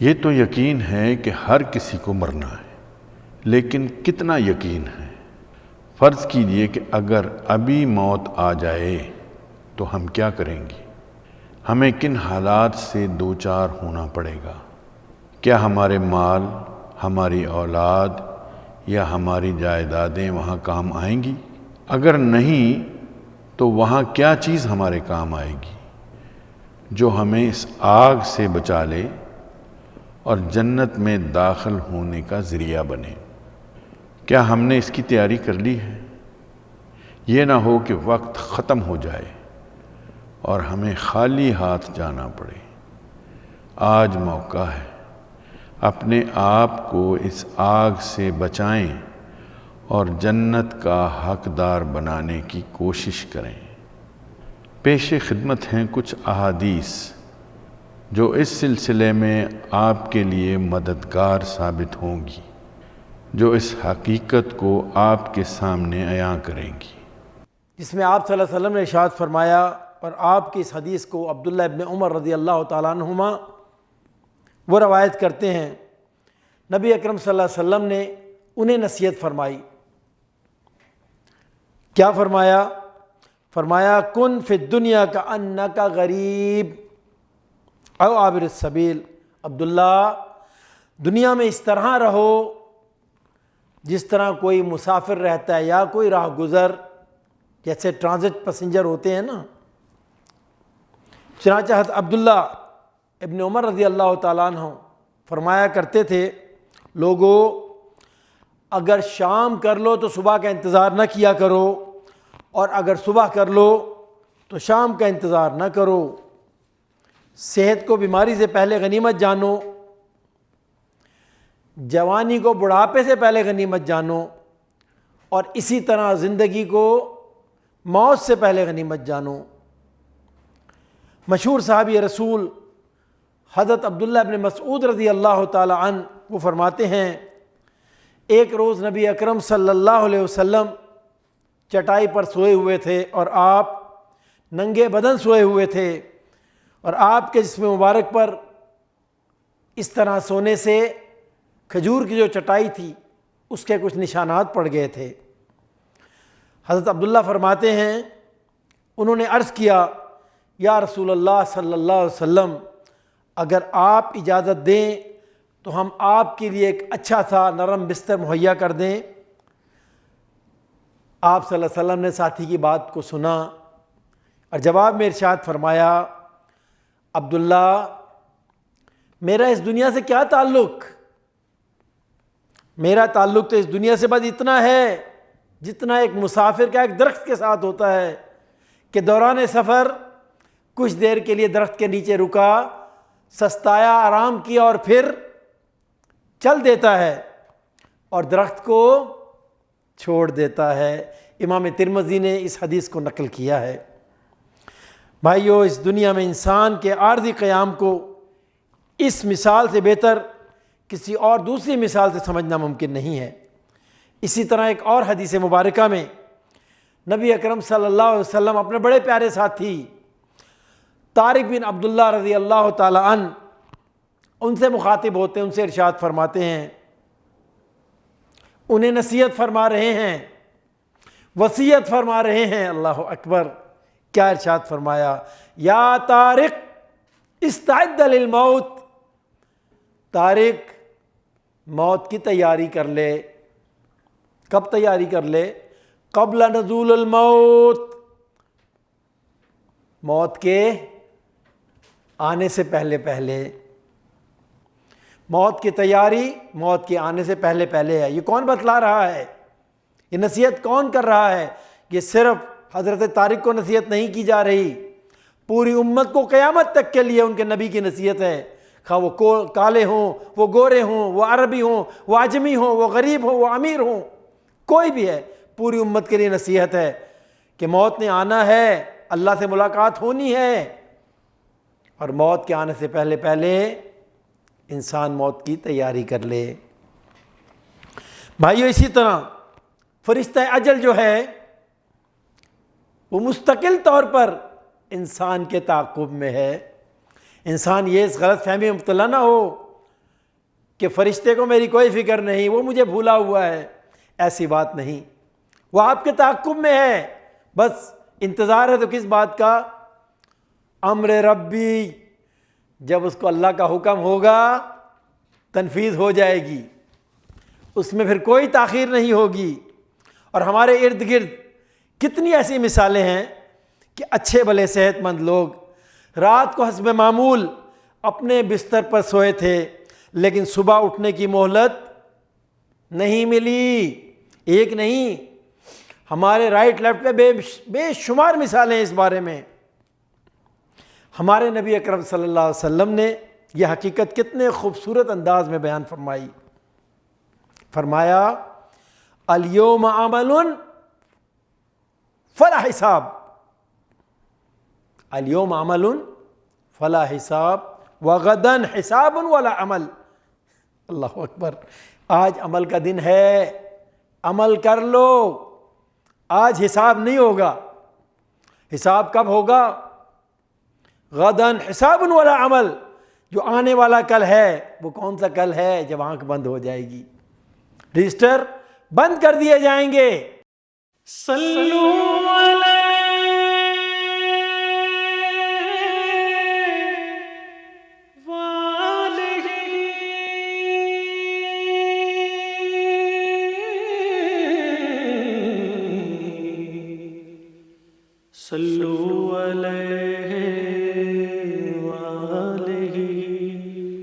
یہ تو یقین ہے کہ ہر کسی کو مرنا ہے، لیکن کتنا یقین ہے؟ فرض کیجئے کہ اگر ابھی موت آ جائے تو ہم کیا کریں گے؟ ہمیں کن حالات سے دوچار ہونا پڑے گا؟ کیا ہمارے مال، ہماری اولاد یا ہماری جائیدادیں وہاں کام آئیں گی؟ اگر نہیں تو وہاں کیا چیز ہمارے کام آئے گی جو ہمیں اس آگ سے بچا لے اور جنت میں داخل ہونے کا ذریعہ بنے؟ کیا ہم نے اس کی تیاری کر لی ہے؟ یہ نہ ہو کہ وقت ختم ہو جائے اور ہمیں خالی ہاتھ جانا پڑے۔ آج موقع ہے، اپنے آپ کو اس آگ سے بچائیں اور جنت کا حقدار بنانے کی کوشش کریں۔ پیش خدمت ہیں کچھ احادیث جو اس سلسلے میں آپ کے لیے مددگار ثابت ہوں گی، جو اس حقیقت کو آپ کے سامنے عیاں کریں گی، جس میں آپ صلی اللہ علیہ وسلم نے ارشاد فرمایا، اور آپ کی اس حدیث کو عبداللہ ابن عمر رضی اللہ تعالیٰ عنہما وہ روایت کرتے ہیں، نبی اکرم صلی اللہ علیہ وسلم نے انہیں نصیحت فرمائی۔ کیا فرمایا؟ فرمایا کن فی الدنیا کأنک غریب او عابر السبیل۔ عبداللہ، دنیا میں اس طرح رہو جس طرح کوئی مسافر رہتا ہے یا کوئی راہ گزر، جیسے ٹرانزٹ پیسنجر ہوتے ہیں نا۔ چنانچہ حضرت عبداللہ ابن عمر رضی اللہ تعالیٰ عنہ فرمایا کرتے تھے، لوگو اگر شام کر لو تو صبح کا انتظار نہ کیا کرو، اور اگر صبح کر لو تو شام کا انتظار نہ کرو۔ صحت کو بیماری سے پہلے غنیمت جانو، جوانی کو بڑھاپے سے پہلے غنیمت جانو، اور اسی طرح زندگی کو موت سے پہلے غنیمت جانو۔ مشہور صحابی رسول حضرت عبداللہ ابن مسعود رضی اللہ تعالی عنہ وہ فرماتے ہیں، ایک روز نبی اکرم صلی اللہ علیہ وسلم چٹائی پر سوئے ہوئے تھے اور آپ ننگے بدن سوئے ہوئے تھے، اور آپ کے جسم مبارک پر اس طرح سونے سے کھجور کی جو چٹائی تھی اس کے کچھ نشانات پڑ گئے تھے۔ حضرت عبداللہ فرماتے ہیں، انہوں نے عرض کیا، یا رسول اللہ صلی اللہ علیہ وسلم، اگر آپ اجازت دیں تو ہم آپ کے لیے ایک اچھا سا نرم بستر مہیا کر دیں۔ آپ صلی اللہ علیہ وسلم نے ساتھی کی بات کو سنا اور جواب میں ارشاد فرمایا، عبداللہ، میرا اس دنیا سے کیا تعلق؟ میرا تعلق تو اس دنیا سے بس اتنا ہے جتنا ایک مسافر کا ایک درخت کے ساتھ ہوتا ہے کہ دوران سفر کچھ دیر کے لیے درخت کے نیچے رکا، سستایا، آرام کیا اور پھر چل دیتا ہے اور درخت کو چھوڑ دیتا ہے۔ امام ترمذی نے اس حدیث کو نقل کیا ہے۔ بھائیو، اس دنیا میں انسان کے عارضی قیام کو اس مثال سے بہتر کسی اور دوسری مثال سے سمجھنا ممکن نہیں ہے۔ اسی طرح ایک اور حدیث مبارکہ میں نبی اکرم صلی اللہ علیہ وسلم اپنے بڑے پیارے ساتھی طارق بن عبداللہ رضی اللہ تعالی عنہ ان سے مخاطب ہوتے ہیں، ان سے ارشاد فرماتے ہیں، انہیں نصیحت فرما رہے ہیں، وصیت فرما رہے ہیں۔ اللہ اکبر! کیا ارشاد فرمایا؟ یا طارق استعد للموت، طارق موت کی تیاری کر لے۔ کب تیاری کر لے؟ قبل نزول الموت، موت کے آنے سے پہلے پہلے۔ موت کی تیاری موت کے آنے سے پہلے پہلے ہے۔ یہ کون بتلا رہا ہے؟ یہ نصیحت کون کر رہا ہے؟ یہ صرف حضرت طارق کو نصیحت نہیں کی جا رہی، پوری امت کو قیامت تک کے لیے ان کے نبی کی نصیحت ہے، خواہ وہ کالے ہوں، وہ گورے ہوں، وہ عربی ہوں، وہ عجمی ہوں، وہ غریب ہوں، وہ امیر ہوں، کوئی بھی ہے، پوری امت کے لیے نصیحت ہے کہ موت نے آنا ہے، اللہ سے ملاقات ہونی ہے، اور موت کے آنے سے پہلے پہلے انسان موت کی تیاری کر لے۔ بھائیو، اسی طرح فرشتہ اجل جو ہے وہ مستقل طور پر انسان کے تعاقب میں ہے۔ انسان یہ اس غلط فہمی میں مبتلا نہ ہو کہ فرشتے کو میری کوئی فکر نہیں، وہ مجھے بھولا ہوا ہے، ایسی بات نہیں، وہ آپ کے تعاقب میں ہے، بس انتظار ہے تو کس بات کا؟ امر ربی، جب اس کو اللہ کا حکم ہوگا تنفیذ ہو جائے گی، اس میں پھر کوئی تاخیر نہیں ہوگی۔ اور ہمارے ارد گرد کتنی ایسی مثالیں ہیں کہ اچھے بھلے صحت مند لوگ رات کو حسب معمول اپنے بستر پر سوئے تھے، لیکن صبح اٹھنے کی مہلت نہیں ملی، ایک نہیں، ہمارے رائٹ لیفٹ پہ بے شمار مثالیں اس بارے میں۔ ہمارے نبی اکرم صلی اللہ علیہ وسلم نے یہ حقیقت کتنے خوبصورت انداز میں بیان فرمائی، فرمایا الیوم عمل فلا حساب، الیوم عمل فلا حساب وغدن حساب ولا عمل۔ اللہ اکبر، آج عمل کا دن ہے، عمل کر لو، آج حساب نہیں ہوگا۔ حساب کب ہوگا؟ غدن حساب ولا عمل، جو آنے والا کل ہے وہ کون سا کل ہے؟ جب آنکھ بند ہو جائے گی، رجسٹر بند کر دیے جائیں گے۔ صلو